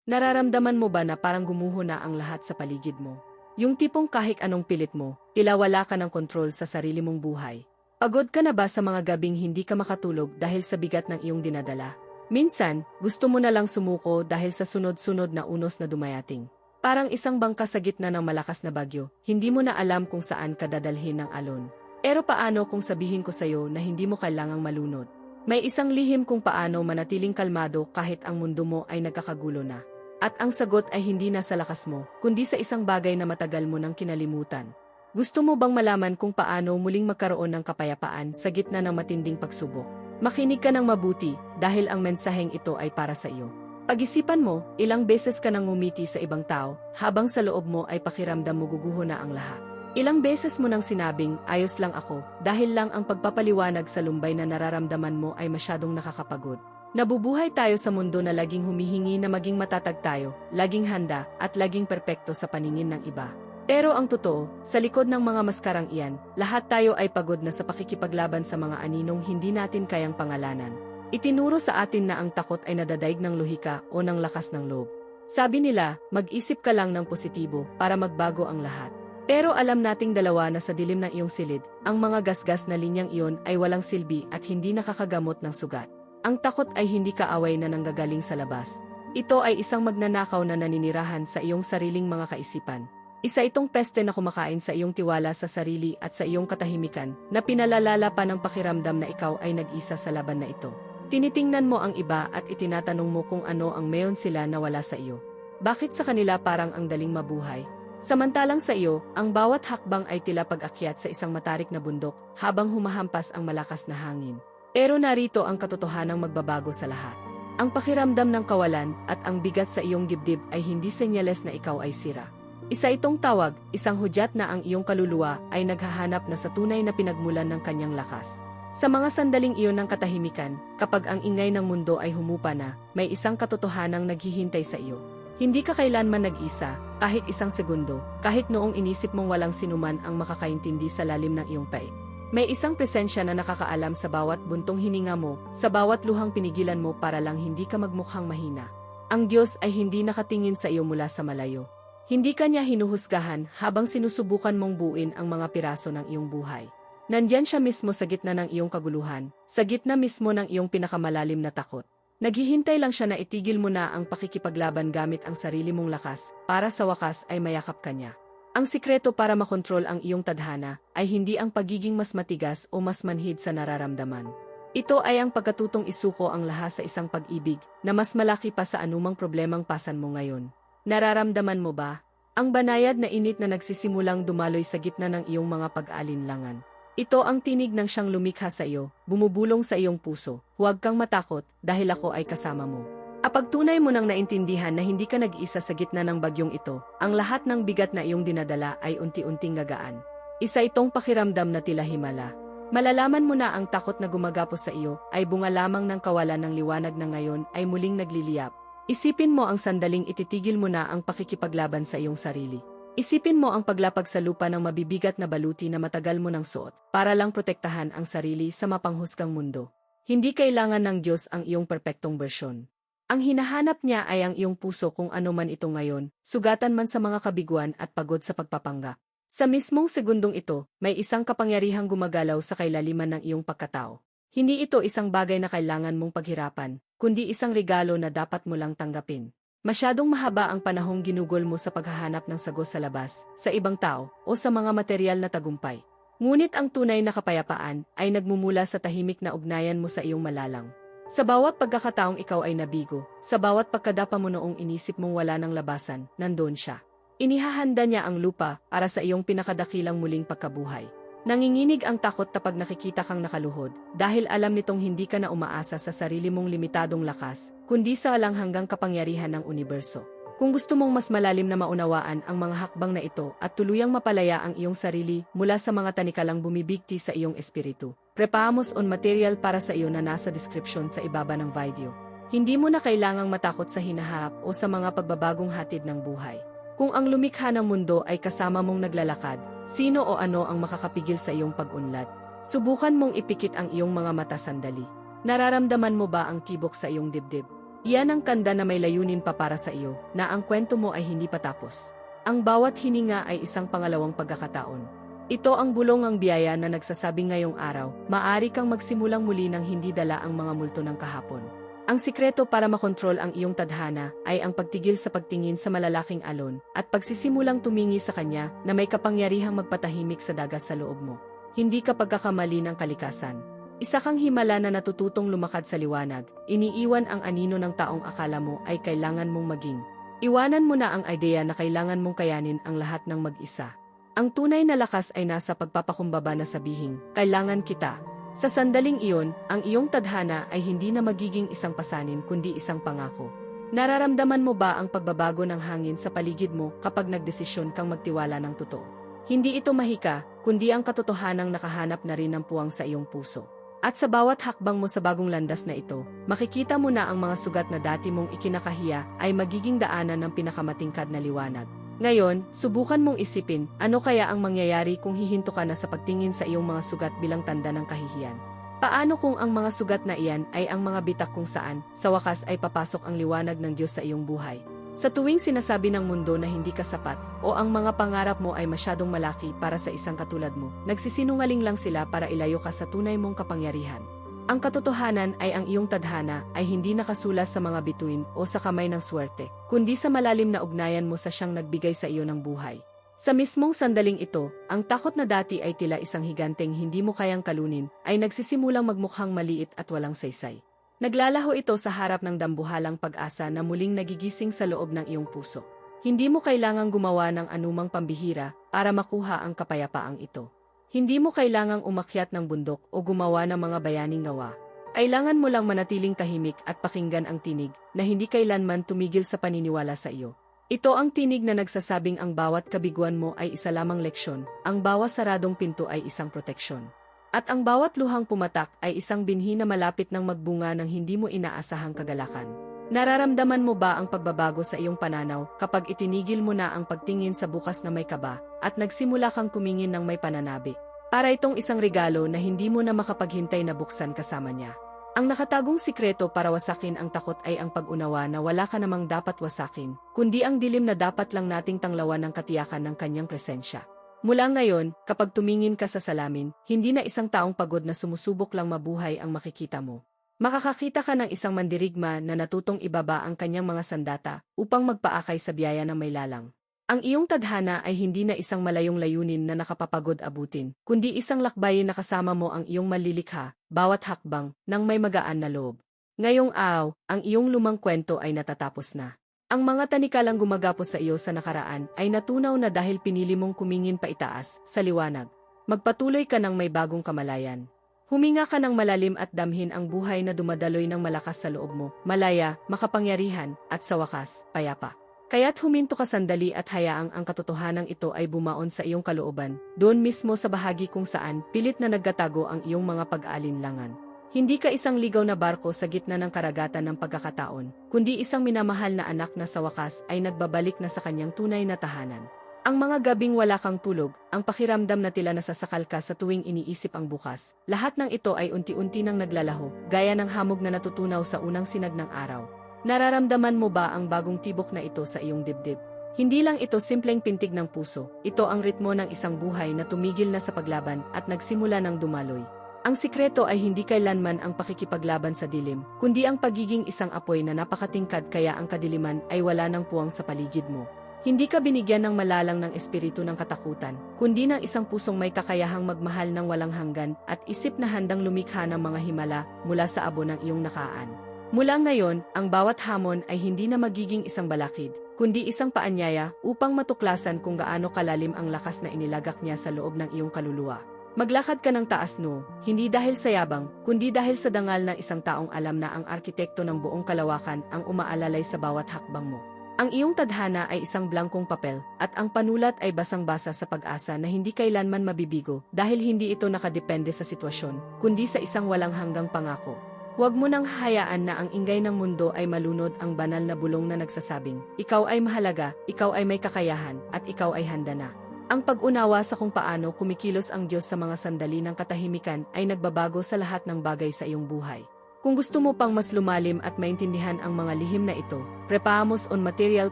Nararamdaman mo ba na parang gumuho na ang lahat sa paligid mo? Yung tipong kahit anong pilit mo, tila wala ka ng kontrol sa sarili mong buhay. Pagod ka na ba sa mga gabing hindi ka makatulog dahil sa bigat ng iyong dinadala? Minsan, gusto mo na lang sumuko dahil sa sunod-sunod na unos na dumayating. Parang isang bangka sa gitna ng malakas na bagyo, hindi mo na alam kung saan ka dadalhin ng alon. Pero paano kung sabihin ko sa'yo na hindi mo kailangang malunod? May isang lihim kung paano manatiling kalmado kahit ang mundo mo ay nagkakagulo na. At ang sagot ay hindi nasa lakas mo, kundi sa isang bagay na matagal mo nang kinalimutan. Gusto mo bang malaman kung paano muling magkaroon ng kapayapaan sa gitna ng matinding pagsubok? Makinig ka ng mabuti dahil ang mensaheng ito ay para sa iyo. Pag-isipan mo, ilang beses ka nang ngumiti sa ibang tao, habang sa loob mo ay pakiramdam mo guguho na ang lahat. Ilang beses mo nang sinabing, ayos lang ako, dahil lang ang pagpapaliwanag sa lumbay na nararamdaman mo ay masyadong nakakapagod. Nabubuhay tayo sa mundo na laging humihingi na maging matatag tayo, laging handa, at laging perpekto sa paningin ng iba. Pero ang totoo, sa likod ng mga maskarang iyan, lahat tayo ay pagod na sa pakikipaglaban sa mga aninong hindi natin kayang pangalanan. Itinuro sa atin na ang takot ay nadadaig ng lohika o ng lakas ng loob. Sabi nila, mag-isip ka lang ng positibo para magbago ang lahat. Pero alam nating dalawa na sa dilim ng iyong silid, ang mga gasgas na linyang iyon ay walang silbi at hindi nakakagamot ng sugat. Ang takot ay hindi kaaway na nanggagaling sa labas. Ito ay isang magnanakaw na naninirahan sa iyong sariling mga kaisipan. Isa itong peste na kumakain sa iyong tiwala sa sarili at sa iyong katahimikan, na pinalalala pa ng pakiramdam na ikaw ay nag-isa sa laban na ito. Tinitingnan mo ang iba at itinatanong mo kung ano ang meron sila na wala sa iyo. Bakit sa kanila parang ang daling mabuhay? Samantalang sa iyo, ang bawat hakbang ay tila pag-akyat sa isang matarik na bundok, habang humahampas ang malakas na hangin. Pero narito ang katotohanang magbabago sa lahat. Ang pakiramdam ng kawalan at ang bigat sa iyong dibdib ay hindi senyales na ikaw ay sira. Isa itong tawag, isang hudyat na ang iyong kaluluwa ay naghahanap na sa tunay na pinagmulan ng kanyang lakas. Sa mga sandaling iyon ng katahimikan, kapag ang ingay ng mundo ay humupa na, may isang katotohanang naghihintay sa iyo. Hindi ka kailanman nag-isa, kahit isang segundo, kahit noong inisip mong walang sinuman ang makakaintindi sa lalim ng iyong pait. May isang presensya na nakakaalam sa bawat buntong hininga mo, sa bawat luhang pinigilan mo para lang hindi ka magmukhang mahina. Ang Diyos ay hindi nakatingin sa iyo mula sa malayo. Hindi ka niya hinuhusgahan habang sinusubukan mong buuin ang mga piraso ng iyong buhay. Nandyan siya mismo sa gitna ng iyong kaguluhan, sa gitna mismo ng iyong pinakamalalim na takot. Naghihintay lang siya na itigil mo na ang pakikipaglaban gamit ang sarili mong lakas, para sa wakas ay mayakap ka niya. Ang sikreto para makontrol ang iyong tadhana ay hindi ang pagiging mas matigas o mas manhid sa nararamdaman. Ito ay ang pagkatutong isuko ang lahat sa isang pag-ibig na mas malaki pa sa anumang problemang pasan mo ngayon. Nararamdaman mo ba? Ang banayad na init na nagsisimulang dumaloy sa gitna ng iyong mga pag-alinlangan. Ito ang tinig ng siyang lumikha sa iyo, bumubulong sa iyong puso. Huwag kang matakot dahil ako ay kasama mo. Kapag tunay mo nang naintindihan na hindi ka nag-isa sa gitna ng bagyong ito, ang lahat ng bigat na iyong dinadala ay unti-unting gagaan. Isa itong pakiramdam na tila himala. Malalaman mo na ang takot na gumagapos sa iyo ay bunga lamang ng kawalan ng liwanag na ngayon ay muling nagliliyap. Isipin mo ang sandaling ititigil mo na ang pakikipaglaban sa iyong sarili. Isipin mo ang paglapag sa lupa ng mabibigat na baluti na matagal mo nang suot para lang protektahan ang sarili sa mapanghusgang mundo. Hindi kailangan ng Diyos ang iyong perpektong bersyon. Ang hinahanap niya ay ang iyong puso kung ano man ito ngayon, sugatan man sa mga kabiguan at pagod sa pagpapanggap. Sa mismong segundong ito, may isang kapangyarihang gumagalaw sa kailaliman ng iyong pagkatao. Hindi ito isang bagay na kailangan mong paghirapan, kundi isang regalo na dapat mo lang tanggapin. Masyadong mahaba ang panahong ginugol mo sa paghahanap ng sagot sa labas, sa ibang tao, o sa mga material na tagumpay. Ngunit ang tunay na kapayapaan ay nagmumula sa tahimik na ugnayan mo sa iyong malalang. Sa bawat pagkakataong ikaw ay nabigo, sa bawat pagkadapa mo noong inisip mong wala ng labasan, nandoon siya. Inihahanda niya ang lupa para sa iyong pinakadakilang muling pagkabuhay. Nanginginig ang takot kapag nakikita kang nakaluhod, dahil alam nitong hindi ka na umaasa sa sarili mong limitadong lakas, kundi sa walang hanggang kapangyarihan ng universo. Kung gusto mong mas malalim na maunawaan ang mga hakbang na ito at tuluyang mapalaya ang iyong sarili mula sa mga tanikalang bumibigti sa iyong espiritu, prepamos on material para sa iyo na nasa description sa ibaba ng video. Hindi mo na kailangang matakot sa hinahap o sa mga pagbabagong hatid ng buhay. Kung ang lumikha ng mundo ay kasama mong naglalakad, sino o ano ang makakapigil sa iyong pag-unlad? Subukan mong ipikit ang iyong mga mata sandali. Nararamdaman mo ba ang tibok sa iyong dibdib? Iyan ang kanda na may layunin pa para sa iyo, na ang kwento mo ay hindi pa tapos. Ang bawat hininga ay isang pangalawang pagkakataon. Ito ang bulong ang biyaya na nagsasabi ngayong araw, maaari kang magsimulang muli ng hindi dala ang mga multo ng kahapon. Ang sikreto para makontrol ang iyong tadhana ay ang pagtigil sa pagtingin sa malalaking alon at pagsisimulang tumingi sa kanya na may kapangyarihang magpatahimik sa dagat sa loob mo. Hindi ka pagkakamali ng kalikasan. Isa kang himala na natututong lumakad sa liwanag, iniiwan ang anino ng taong akala mo ay kailangan mong maging. Iwanan mo na ang ideya na kailangan mong kayanin ang lahat ng mag-isa. Ang tunay na lakas ay nasa pagpapakumbaba na sabihin, kailangan kita. Sa sandaling iyon, ang iyong tadhana ay hindi na magiging isang pasanin kundi isang pangako. Nararamdaman mo ba ang pagbabago ng hangin sa paligid mo kapag nagdesisyon kang magtiwala ng totoo? Hindi ito mahika, kundi ang katotohanang nakahanap na rin ng puwang sa iyong puso. At sa bawat hakbang mo sa bagong landas na ito, makikita mo na ang mga sugat na dati mong ikinakahiya ay magiging daanan ng pinakamatingkad na liwanag. Ngayon, subukan mong isipin, ano kaya ang mangyayari kung hihinto ka na sa pagtingin sa iyong mga sugat bilang tanda ng kahihiyan? Paano kung ang mga sugat na iyan ay ang mga bitak kung saan, sa wakas ay papasok ang liwanag ng Diyos sa iyong buhay? Sa tuwing sinasabi ng mundo na hindi ka sapat, o ang mga pangarap mo ay masyadong malaki para sa isang katulad mo, nagsisinungaling lang sila para ilayo ka sa tunay mong kapangyarihan. Ang katotohanan ay ang iyong tadhana ay hindi nakasulat sa mga bituin o sa kamay ng swerte, kundi sa malalim na ugnayan mo sa siyang nagbigay sa iyo ng buhay. Sa mismong sandaling ito, ang takot na dati ay tila isang higanteng hindi mo kayang kalunin, ay nagsisimulang magmukhang maliit at walang saysay. Naglalaho ito sa harap ng dambuhalang pag-asa na muling nagigising sa loob ng iyong puso. Hindi mo kailangang gumawa ng anumang pambihira para makuha ang kapayapaang ito. Hindi mo kailangang umakyat ng bundok o gumawa ng mga bayaning gawa. Kailangan mo lang manatiling tahimik at pakinggan ang tinig na hindi kailanman tumigil sa paniniwala sa iyo. Ito ang tinig na nagsasabing ang bawat kabiguan mo ay isa lamang leksyon, ang bawat saradong pinto ay isang proteksyon. At ang bawat luhang pumatak ay isang binhi na malapit ng magbunga ng hindi mo inaasahang kagalakan. Nararamdaman mo ba ang pagbabago sa iyong pananaw kapag itinigil mo na ang pagtingin sa bukas na may kaba at nagsimula kang tumingin ng may pananabi? Para itong isang regalo na hindi mo na makapaghintay na buksan kasama niya. Ang nakatagong sikreto para wasakin ang takot ay ang pag-unawa na wala ka namang dapat wasakin, kundi ang dilim na dapat lang nating tanglawan ng katiyakan ng kanyang presensya. Mula ngayon, kapag tumingin ka sa salamin, hindi na isang taong pagod na sumusubok lang mabuhay ang makikita mo. Makakakita ka ng isang mandirigma na natutong ibaba ang kanyang mga sandata upang magpaakay sa biyaya ng may lalang. Ang iyong tadhana ay hindi na isang malayong layunin na nakapapagod abutin, kundi isang lakbayin na kasama mo ang iyong malilikha, bawat hakbang, ng may magaan na loob. Ngayong araw, ang iyong lumang kwento ay natatapos na. Ang mga tanikalang gumagapos sa iyo sa nakaraan ay natunaw na dahil pinili mong kumingin pa itaas, sa liwanag. Magpatuloy ka ng may bagong kamalayan. Huminga ka ng malalim at damhin ang buhay na dumadaloy ng malakas sa loob mo, malaya, makapangyarihan, at sa wakas, payapa. Kaya't huminto ka sandali at hayaang ang katotohanang ito ay bumaon sa iyong kalooban, doon mismo sa bahagi kung saan pilit na nagtatago ang iyong mga pag-aalinlangan. Hindi ka isang ligaw na barko sa gitna ng karagatan ng pagkakataon, kundi isang minamahal na anak na sa wakas ay nagbabalik na sa kanyang tunay na tahanan. Ang mga gabing wala kang tulog, ang pakiramdam na tila nasasakal ka sa tuwing iniisip ang bukas, lahat ng ito ay unti-unti nang naglalaho, gaya ng hamog na natutunaw sa unang sinag ng araw. Nararamdaman mo ba ang bagong tibok na ito sa iyong dibdib? Hindi lang ito simpleng pintig ng puso, ito ang ritmo ng isang buhay na tumigil na sa paglaban at nagsimula ng dumaloy. Ang sikreto ay hindi kailanman ang pakikipaglaban sa dilim, kundi ang pagiging isang apoy na napakatingkad kaya ang kadiliman ay wala ng puwang sa paligid mo. Hindi ka binigyan ng malalang ng espiritu ng katakutan, kundi ng isang pusong may kakayahang magmahal ng walang hanggan at isip na handang lumikha ng mga himala mula sa abo ng iyong nakaan. Mula ngayon, ang bawat hamon ay hindi na magiging isang balakid, kundi isang paanyaya upang matuklasan kung gaano kalalim ang lakas na inilagak niya sa loob ng iyong kaluluwa. Maglakad ka ng taas hindi dahil sa yabang, kundi dahil sa dangal ng isang taong alam na ang arkitekto ng buong kalawakan ang umaalalay sa bawat hakbang mo. Ang iyong tadhana ay isang blankong papel, at ang panulat ay basang-basa sa pag-asa na hindi kailanman mabibigo dahil hindi ito nakadepende sa sitwasyon, kundi sa isang walang hanggang pangako. Huwag mo nang hayaan na ang ingay ng mundo ay malunod ang banal na bulong na nagsasabing, ikaw ay mahalaga, ikaw ay may kakayahan, at ikaw ay handa na. Ang pag-unawa sa kung paano kumikilos ang Diyos sa mga sandali ng katahimikan ay nagbabago sa lahat ng bagay sa iyong buhay. Kung gusto mo pang mas lumalim at maintindihan ang mga lihim na ito, prepamos on material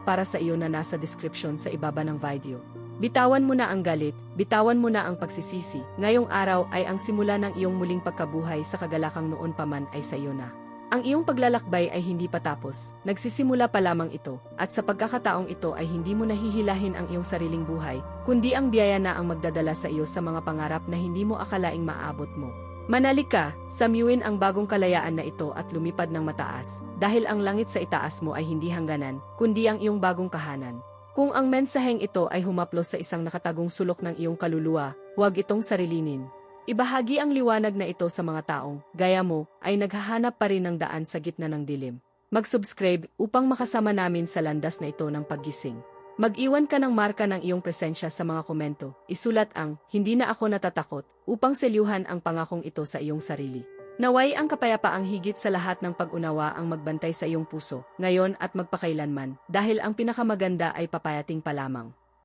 para sa iyo na nasa description sa ibaba ng video. Bitawan mo na ang galit, bitawan mo na ang pagsisisi. Ngayong araw ay ang simula ng iyong muling pagkabuhay sa kagalakang noon pa man ay sa iyo na. Ang iyong paglalakbay ay hindi pa tapos, nagsisimula pa lamang ito, at sa pagkakataong ito ay hindi mo nahihilahin ang iyong sariling buhay, kundi ang biyaya na ang magdadala sa iyo sa mga pangarap na hindi mo akalaing maaabot mo. Manali ka, samyuin ang bagong kalayaan na ito at lumipad ng mataas, dahil ang langit sa itaas mo ay hindi hangganan, kundi ang iyong bagong kahanan. Kung ang mensaheng ito ay humaplos sa isang nakatagong sulok ng iyong kaluluwa, huwag itong sarilinin. Ibahagi ang liwanag na ito sa mga taong, gaya mo, ay naghahanap pa rin ng daan sa gitna ng dilim. Mag-subscribe upang makasama namin sa landas na ito ng paggising. Mag-iwan ka ng marka ng iyong presensya sa mga komento. Isulat ang, hindi na ako natatakot, upang selyuhan ang pangakong ito sa iyong sarili. Naway ang kapayapaang higit sa lahat ng pag-unawa ang magbantay sa iyong puso, ngayon at magpakailanman, dahil ang pinakamaganda ay papayating pa lamang.